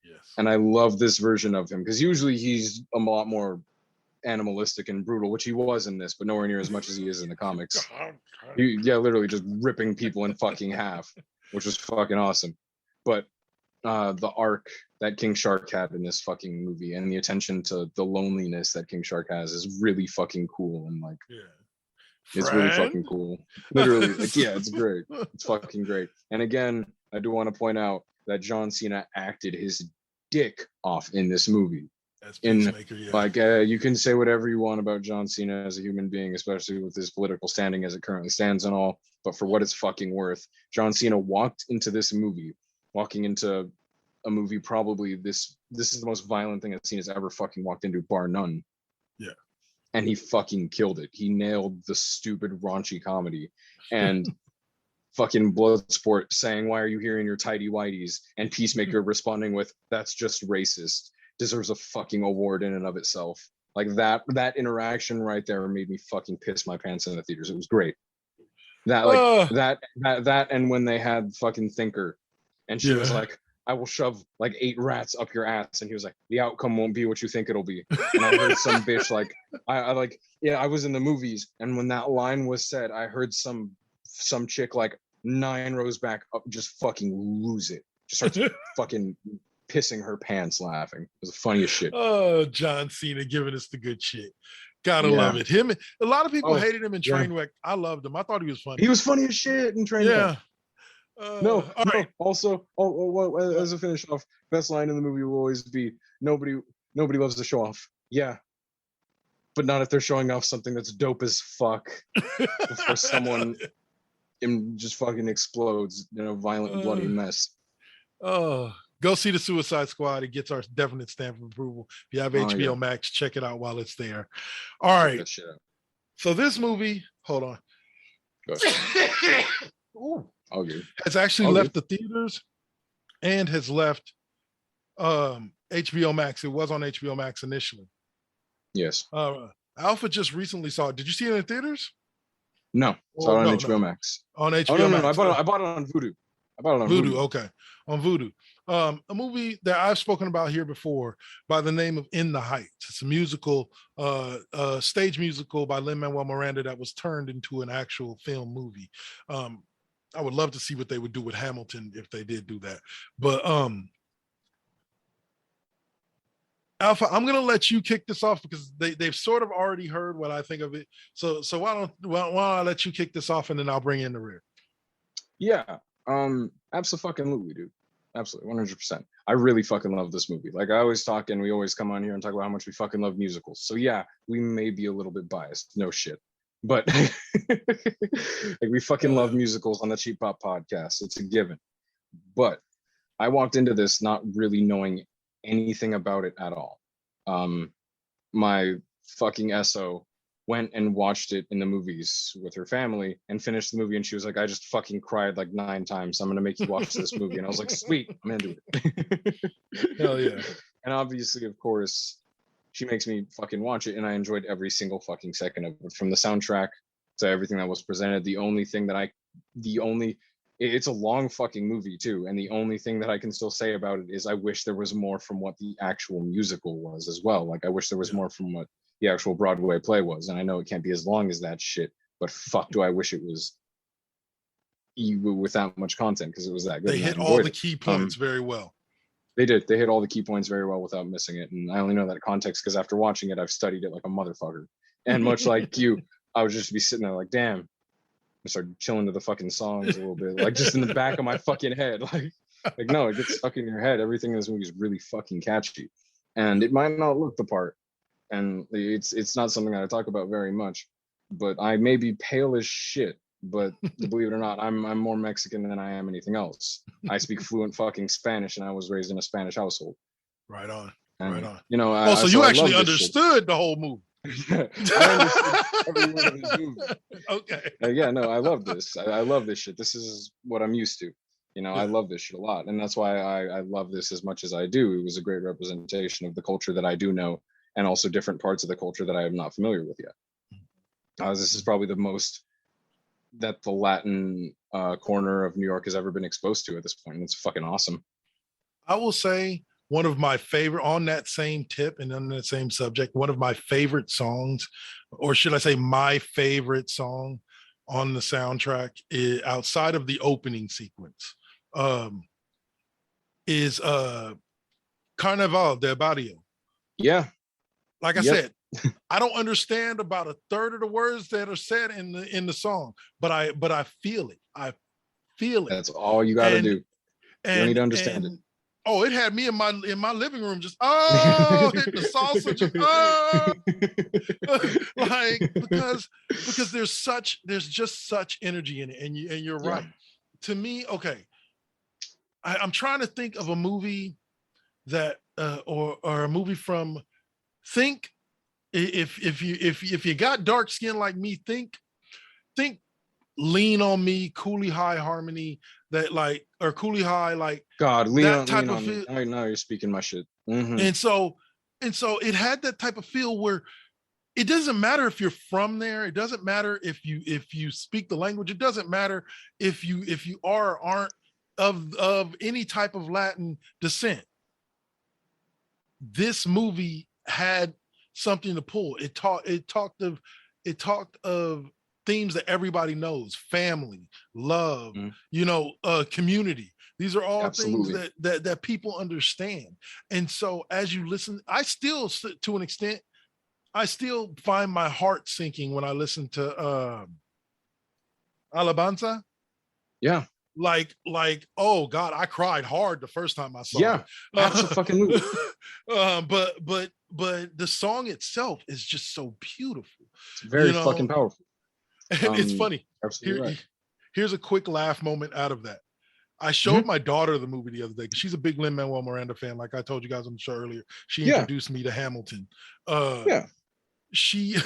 Yes. And I love this version of him because usually he's a lot more animalistic and brutal, which he was in this, but nowhere near as much as he is in the comics. Literally just ripping people in fucking half, which was fucking awesome. But the arc that King Shark had in this fucking movie and the attention to the loneliness that King Shark has is really fucking cool. And like, it's really fucking cool. Literally, like, yeah, it's great. It's fucking great. And again, I do want to point out that John Cena acted his dick off in this movie. That's Peacemaker, yeah. Like, you can say whatever you want about John Cena as a human being, especially with his political standing as it currently stands and all. But for what it's fucking worth, John Cena walked into this movie, walking into a movie probably this is the most violent thing I've seen has ever fucking walked into, bar none. Yeah. And he fucking killed it. He nailed the stupid raunchy comedy and fucking Bloodsport saying, "Why are you here in your tidy whities?" and Peacemaker responding with, "That's just racist," deserves a fucking award in and of itself. Like that interaction right there made me fucking piss my pants in the theaters. It was great. That and when they had fucking Thinker and she was like, "I will shove like 8 rats up your ass," and he was like, "The outcome won't be what you think it'll be." And I heard some bitch like, I was in the movies, and when that line was said, I heard some chick like 9 rows back up just fucking lose it, just starts fucking pissing her pants laughing. It was the funniest shit. Oh, John Cena giving us the good shit. Gotta love it. Him, a lot of people hated him in Trainwreck. I loved him. I thought he was funny. He was funny as shit in Trainwreck. Yeah. No. Also, as a finish off, best line in the movie will always be, nobody loves to show off. Yeah, but not if they're showing off something that's dope as fuck before someone just fucking explodes in a violent, bloody mess. Oh, go see the Suicide Squad. It gets our definite stamp of approval. If you have HBO Max, check it out while it's there. All right. So this movie, hold on. Ooh. Has actually left the theaters and has left HBO Max. It was on HBO Max initially. Yes. Alpha just recently saw it. Did you see it in the theaters? No. Saw it on HBO Max. On HBO Max. I bought it on Vudu. Vudu, okay. On Vudu. A movie that I've spoken about here before by the name of In the Heights. It's a musical, stage musical by Lin-Manuel Miranda that was turned into an actual film movie. I would love to see what they would do with Hamilton if they did do that. But Alpha, I'm gonna let you kick this off because they've sort of already heard what I think of it. So why don't I let you kick this off and then I'll bring in the rear. Yeah. Absolutely, dude. Absolutely, 100%. I really fucking love this movie. Like I always talk, and we always come on here and talk about how much we fucking love musicals. So yeah, we may be a little bit biased. No shit. But like we fucking love musicals on the Cheap Pop podcast. It's a given. But I walked into this not really knowing anything about it at all. My fucking SO went and watched it in the movies with her family and finished the movie, and she was like, "I just fucking cried like 9 times. I'm gonna make you watch this movie." And I was like, "Sweet, I'm into it." Hell yeah. And obviously, of course, she makes me fucking watch it, and I enjoyed every single fucking second of it, from the soundtrack to everything that was presented. It's a long fucking movie too, and the only thing that I can still say about it is I wish there was more from what the actual musical was as well. Like I wish there was more from what the actual Broadway play was, and I know it can't be as long as that shit, but fuck do I wish it was with that much content, because it was that good. They hit all the key points very well. They did. They hit all the key points very well without missing it. And I only know that context because after watching it, I've studied it like a motherfucker. And much like you, I would just be sitting there like, damn. I started chilling to the fucking songs a little bit, like just in the back of my fucking head. Like no, it gets stuck in your head. Everything in this movie is really fucking catchy. And it might not look the part. And it's not something that I talk about very much. But I may be pale as shit. But believe it or not, I'm more Mexican than I am anything else. I speak fluent fucking Spanish, and I was raised in a Spanish household. Right on. And, right on. You know, so you actually understood the whole movie. I understood every word of this movie. Okay. Yeah, no, I love this. I love this shit. This is what I'm used to. You know, I love this shit a lot. And that's why I love this as much as I do. It was a great representation of the culture that I do know, and also different parts of the culture that I am not familiar with yet. This is probably the most that the Latin corner of New York has ever been exposed to at this point. And it's fucking awesome. I will say one of my favorite, on that same tip and on that same subject, one of my favorite songs, or should I say my favorite song on the soundtrack is, outside of the opening sequence, is Carnaval de Barrio. Yeah. Like I Yep. said, I don't understand about a third of the words that are said in the song, but I feel it. I feel it. That's all you got to And- do. You don't need to understand it. Oh, it had me in my living room just hit the salsa just like because there's just such energy in it, and you're right. To me, okay, I'm trying to think of a movie that or a movie from, think, if you got dark skin like me, think Lean on Me, Cooley High Harmony, that like, or Cooley High, like God, that type lean of on feel. me. Now you're speaking my shit. Mhm. And so it had that type of feel where it doesn't matter if you're from there. It doesn't matter if you speak the language. It doesn't matter if you are or aren't of any type of Latin descent. This movie had something to pull. It talked of themes that everybody knows: family, love, community. These are all Absolutely. things that people understand. And so as you listen, I still, to an extent, I still find my heart sinking when I listen to Alabanza. Yeah. Like, oh God, I cried hard the first time I saw it. Yeah. Absolutely. But the song itself is just so beautiful. It's very fucking powerful. It's funny. Absolutely right. Here's a quick laugh moment out of that. I showed my daughter the movie the other day because she's a big Lin-Manuel Miranda fan. Like I told you guys on the show earlier, she introduced me to Hamilton. She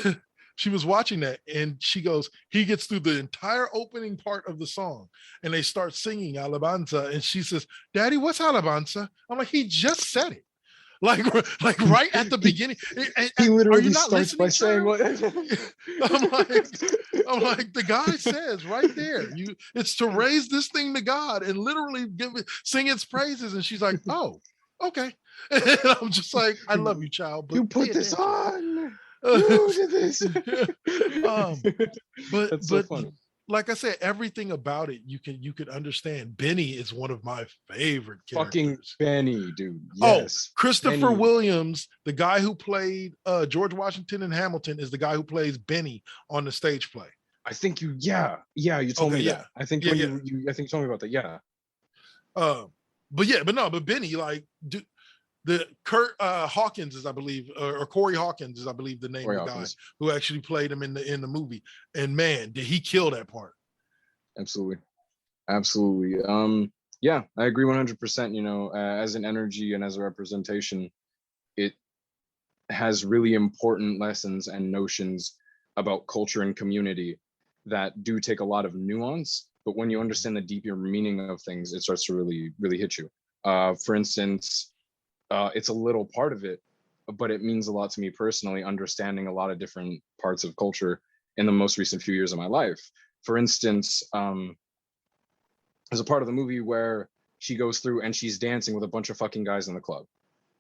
was watching that and she goes, he gets through the entire opening part of the song and they start singing Alabanza, and she says, Daddy, what's Alabanza? I'm like, he just said it. Like right at the beginning. He literally starts by saying what I'm like, the guy says right there, it's to raise this thing to God and literally sing its praises. And she's like, oh, okay. And I'm just like, I love you, child. But you put this on. You did this. But That's so funny. Like I said, everything about it you could understand. Benny is one of my favorite characters. Fucking Benny, dude. Yes. Oh, Christopher Benny. Williams, the guy who played George Washington in Hamilton, is the guy who plays Benny on the stage play. I think you told me that. I think I think you told me about that. Yeah. But Benny, like, the Kurt Hawkins is, I believe, or Corey Hawkins is, I believe, the name of the guy who actually played him in the movie. And man, did he kill that part? Absolutely. Yeah, I agree 100%. As an energy and as a representation, it has really important lessons and notions about culture and community that do take a lot of nuance. But when you understand the deeper meaning of things, it starts to really, really hit you. For instance, it's a little part of it, but it means a lot to me personally, understanding a lot of different parts of culture in the most recent few years of my life. For instance, there's a part of the movie where she goes through and she's dancing with a bunch of fucking guys in the club.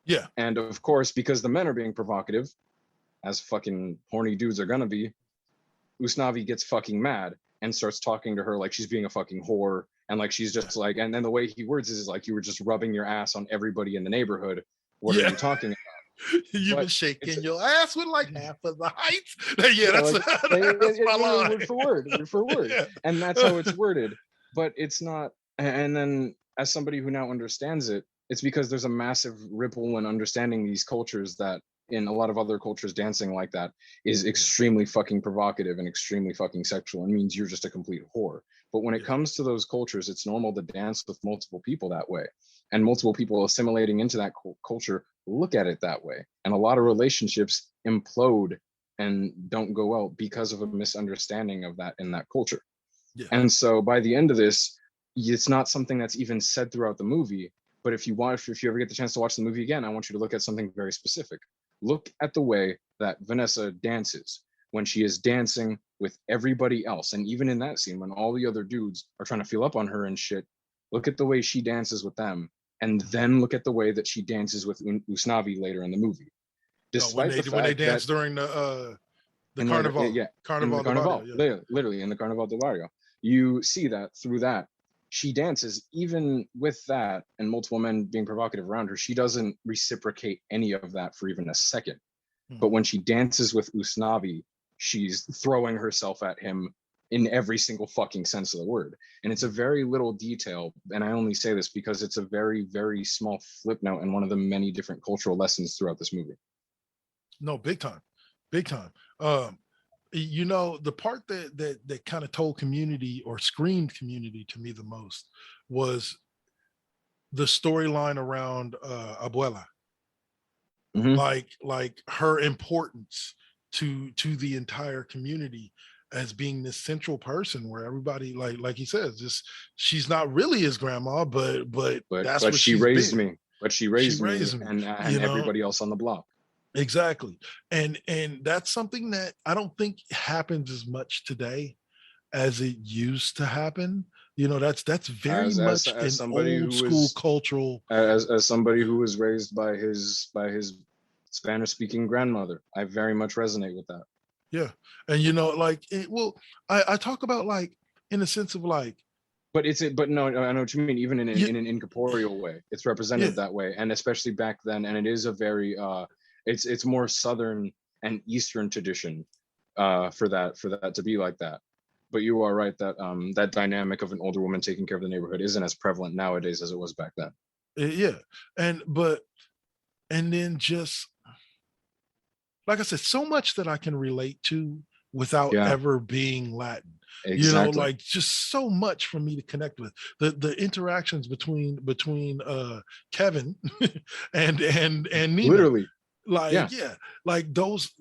Yeah. And of course, because the men are being provocative, as fucking horny dudes are gonna be, Usnavi gets fucking mad and starts talking to her like she's being a fucking whore. And like she's just like, and then the way he words is like, you were just rubbing your ass on everybody in the neighborhood. What are you talking about? You've been shaking your ass with like half of the heights. Yeah, that's my line. Word for word. Yeah. And that's how it's worded. But it's not. And then as somebody who now understands it, it's because there's a massive ripple in understanding these cultures that in a lot of other cultures, dancing like that is extremely fucking provocative and extremely fucking sexual and means you're just a complete whore. But when it comes to those cultures, it's normal to dance with multiple people that way. And multiple people assimilating into that culture look at it that way. And a lot of relationships implode and don't go out because of a misunderstanding of that in that culture. Yeah. And so by the end of this, it's not something that's even said throughout the movie. But if you ever get the chance to watch the movie again, I want you to look at something very specific. Look at the way that Vanessa dances when she is dancing with everybody else. And even in that scene, when all the other dudes are trying to feel up on her and shit, look at the way she dances with them and then look at the way that she dances with Usnavi later in the movie. when Despite they dance during the carnival, in the Carnival de Carnival, Barrio, literally in the Carnival del Barrio, you see that through that she dances. Even with that and multiple men being provocative around her, she doesn't reciprocate any of that for even a second. But when she dances with Usnavi, she's throwing herself at him in every single fucking sense of the word. And it's a very little detail, and I only say this because it's a very, very small flip note and one of the many different cultural lessons throughout this movie. No, big time. The part that kind of told Community or screamed Community to me the most was the storyline around Abuela. Like her importance to the entire community as being this central person where everybody, like he says, just she's not really his grandma, but that's what she raised me. But she raised me and everybody else on the block. Exactly. And that's something that I don't think happens as much today as it used to happen. That's very much as an old school cultural. As somebody who was raised by his Spanish speaking grandmother, I very much resonate with that. Yeah. And I talk about like in the sense of like, but no, I know what you mean. Even in an incorporeal way, it's represented that way, and especially back then. And it is a very it's more Southern and Eastern tradition for that to be like that. But you are right that that dynamic of an older woman taking care of the neighborhood isn't as prevalent nowadays as it was back then. Yeah. And then just like I said, so much that I can relate to without ever being Latin. Exactly. Like just so much for me to connect with. The interactions between Kevin and Nina. Literally. Like like those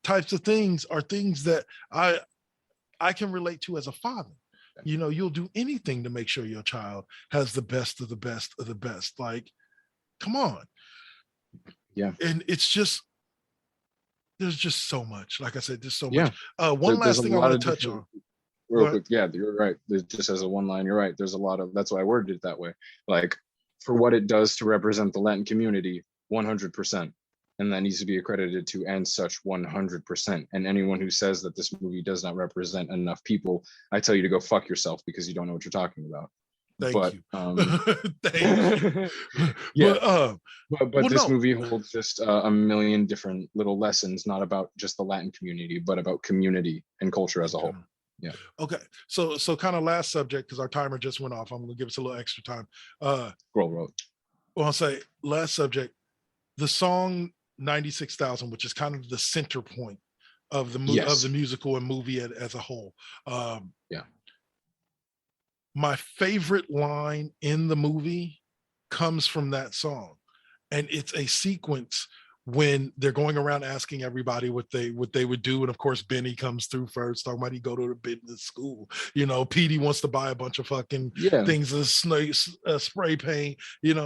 types of things are things that I can relate to as a father. You'll do anything to make sure your child has the best of the best of the best. Like, come on. Yeah. And it's just, there's just so much. Like I said, there's so much. One last thing I want to touch on. Real quick. Yeah, you're right. There's just as a one line, you're right. There's a lot of, that's why I worded it that way. Like, for what it does to represent the Latin community, 100%. And that needs to be accredited to and such 100%. And anyone who says that this movie does not represent enough people, I tell you to go fuck yourself because you don't know what you're talking about. Thank you. Thank you. But this movie holds just a million different little lessons, not about just the Latin community, but about community and culture as a whole. Yeah. Okay. So kind of last subject, because our timer just went off. I'm going to give us a little extra time. Roll. Well, I'll say last subject, the song 96,000, which is kind of the center point of the of the musical and movie as a whole. My favorite line in the movie comes from that song, and it's a sequence when they're going around asking everybody what they would do, and of course Benny comes through first, talking about he go to the business school. Petey wants to buy a bunch of fucking things of spray paint,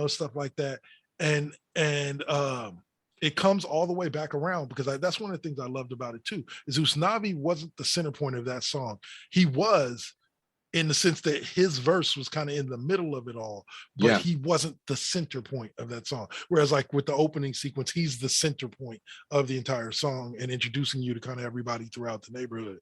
stuff like that, and it comes all the way back around because that's one of the things I loved about it too. Is Usnavi wasn't the center point of that song. He was, in the sense that his verse was kind of in the middle of it all, but he wasn't the center point of that song. Whereas like with the opening sequence, he's the center point of the entire song and introducing you to kind of everybody throughout the neighborhood.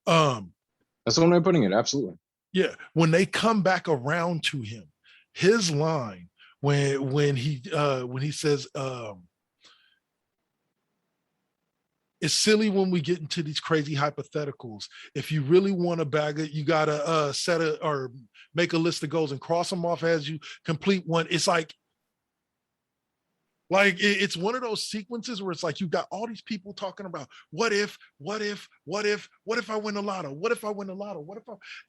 That's one way of putting it. Absolutely. Yeah. When they come back around to him, his line when he says, it's silly when we get into these crazy hypotheticals. If you really want to bag it, you gotta set a or make a list of goals and cross them off as you complete one. It's like it's one of those sequences where it's like you got all these people talking about what if I win the lotto? What if I win the lotto?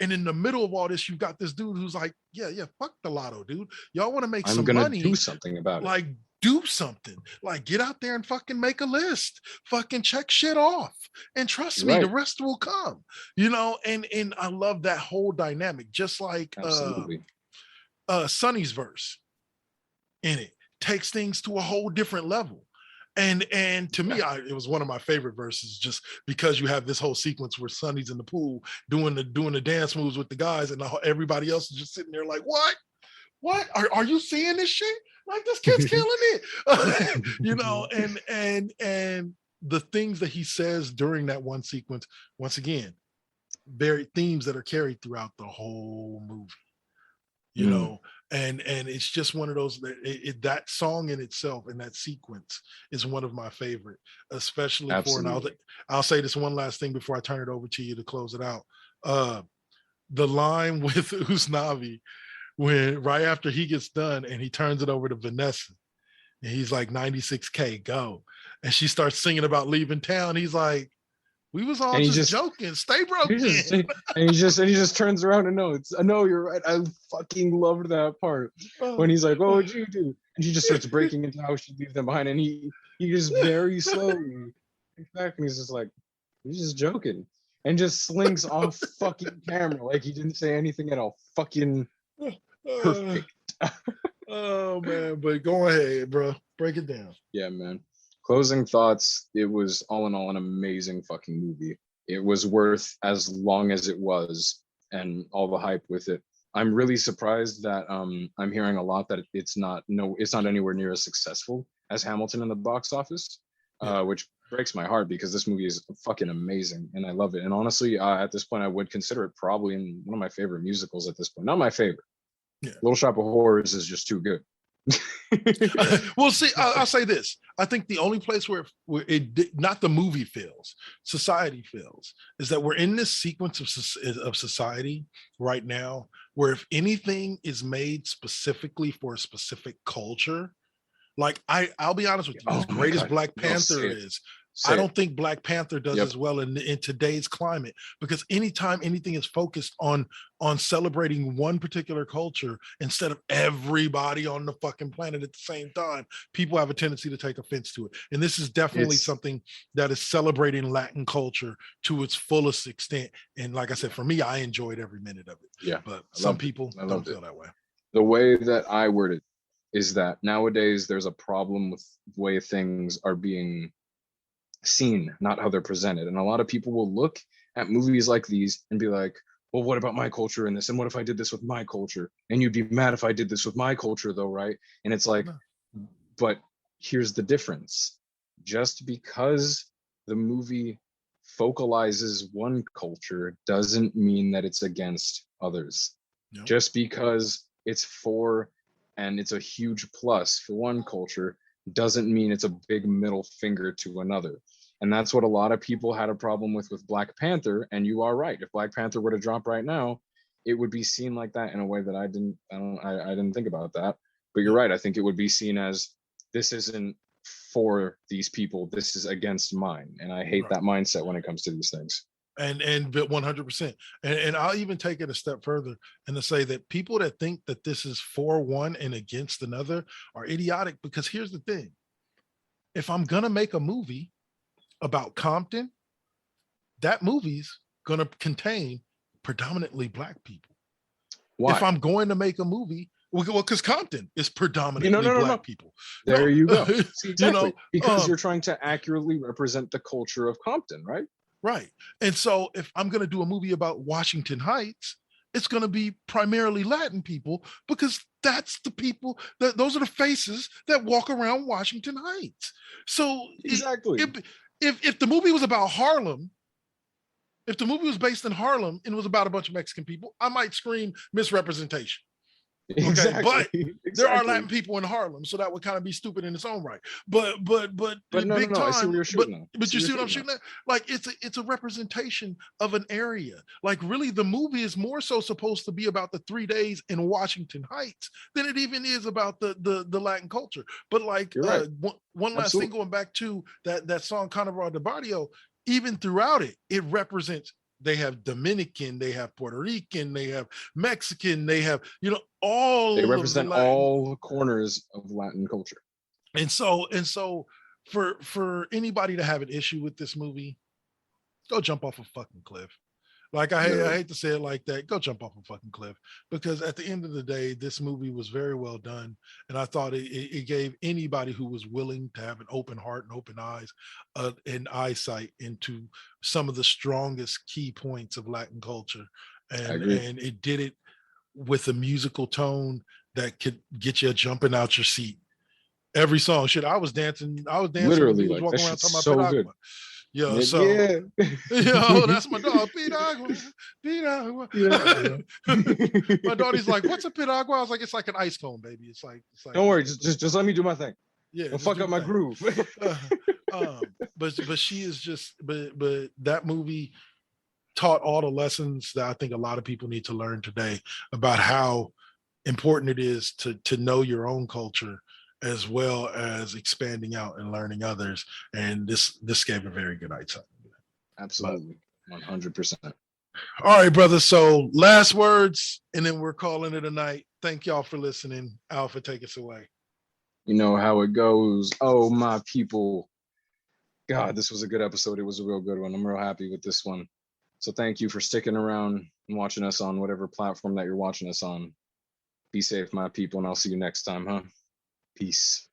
And in the middle of all this, you got this dude who's like, yeah, fuck the lotto, dude. Y'all want to make some money? I'm gonna do something about it. Do something, like get out there and fucking make a list, fucking check shit off, and trust me, the rest will come, and I love that whole dynamic. Just like Sonny's verse in it takes things to a whole different level, and to me, it was one of my favorite verses, just because you have this whole sequence where Sonny's in the pool doing the dance moves with the guys, and everybody else is just sitting there like, what? what are you seeing this shit? Like, this kid's killing it. You know, and the things that he says during that one sequence, once again, very themes that are carried throughout the whole movie. You know, and it's just one of those that song in itself and that sequence is one of my favorite, especially Absolutely. for, and I'll say this one last thing before I turn it over to you to close it out. The line with Usnavi, when right after he gets done and he turns it over to Vanessa, and he's like, 96K, go. And she starts singing about leaving town. He's like, we was all And he just just joking. Stay he just broken. and he just turns around and knows. I know you're right. I fucking loved that part when he's like, "What would you do?" And she just starts breaking into how she'd leave them behind, and he just very slowly looks back, and he's just like, he's just joking, and just slinks off fucking camera like he didn't say anything at all. Fucking perfect. Oh man, but go ahead, bro. Break it down. Yeah, man. Closing thoughts. It was all in all an amazing fucking movie. It was worth as long as it was and all the hype with it. I'm really surprised that I'm hearing a lot that it's not anywhere near as successful as Hamilton in the box office, which breaks my heart because this movie is fucking amazing and I love it. And honestly, at this point, I would consider it probably in one of my favorite musicals at this point. Not my favorite. Yeah. Little Shop of Horrors is just too good. Well, see, I'll say this. I think the only place where not the movie fails, society fails, is that we're in this sequence of society right now where if anything is made specifically for a specific culture, like I'll be honest with you, as great as Black Panther is, I don't think Black Panther does as well in today's climate, because anytime anything is focused on celebrating one particular culture instead of everybody on the fucking planet at the same time, people have a tendency to take offense to it. And this is definitely something that is celebrating Latin culture to its fullest extent. And like I said, for me, I enjoyed every minute of it. Yeah, but some people don't feel that way. The way that I word it is that nowadays there's a problem with the way things are being seen, not how they're presented. And a lot of people will look at movies like these and be like, well, what about my culture in this? And what if I did this with my culture? And you'd be mad if I did this with my culture though, right? And it's like, but here's the difference. Just because the movie focalizes one culture doesn't mean that it's against others. Nope. Just because it's for and it's a huge plus for one culture doesn't mean it's a big middle finger to another. And that's what a lot of people had a problem with Black Panther. And you are right. If Black Panther were to drop right now, it would be seen like that in a way that I didn't think about that. But you're right. I think it would be seen as, this isn't for these people. This is against mine. And I hate that mindset when it comes to these things. And 100%. And I'll even take it a step further and to say that people that think that this is for one and against another are idiotic, because here's the thing. If I'm going to make a movie about Compton, that movie's going to contain predominantly Black people. Why? If I'm going to make a movie, well, because Compton is predominantly Black people. There you go. See, exactly. Because you're trying to accurately represent the culture of Compton, right? Right. And so if I'm going to do a movie about Washington Heights, it's going to be primarily Latin people, because that's the people those are the faces that walk around Washington Heights. So exactly. If the movie was about Harlem, if the movie was based in Harlem and it was about a bunch of Mexican people, I might scream misrepresentation. Okay, exactly. But there are Latin people in Harlem, so that would kind of be stupid in its own right. But no, big time. I see where you're shooting but you see what I'm shooting at? Like it's a representation of an area. Like really, the movie is more so supposed to be about the 3 days in Washington Heights than it even is about the Latin culture. But like one last thing, going back to that song Carnaval de Barrio, even throughout it, it represents. They have Dominican, they have Puerto Rican, they have Mexican, they have, all. They represent all corners of Latin culture. And so for anybody to have an issue with this movie, go jump off a fucking cliff. Like I hate to say it like that. Go jump off a fucking cliff, because at the end of the day, this movie was very well done, and I thought it gave anybody who was willing to have an open heart and open eyes and eyesight into some of the strongest key points of Latin culture, and it did it with a musical tone that could get you jumping out your seat. Every song, shit. I was dancing. Literally, When he was like that walking around shit's talking so about good. Piragua. Yo, Yeah, so yeah. yo, that's my dog. Piragua, Piragua. Yeah. My daughter's like, "What's a Piragua?" I was like, "It's like an ice cone, baby. It's like." Don't worry, just let me do my thing. Yeah, Don't just fuck do up the my thing. groove. But she is just but that movie taught all the lessons that I think a lot of people need to learn today about how important it is to know your own culture as well as expanding out and learning others. And this gave a very good insight. Absolutely, 100%. All right, brother. So last words, and then we're calling it a night. Thank y'all for listening. Alpha, take us away. You know how it goes. Oh, my people. God, this was a good episode. It was a real good one. I'm real happy with this one. So thank you for sticking around and watching us on whatever platform that you're watching us on. Be safe, my people, and I'll see you next time, huh? Peace.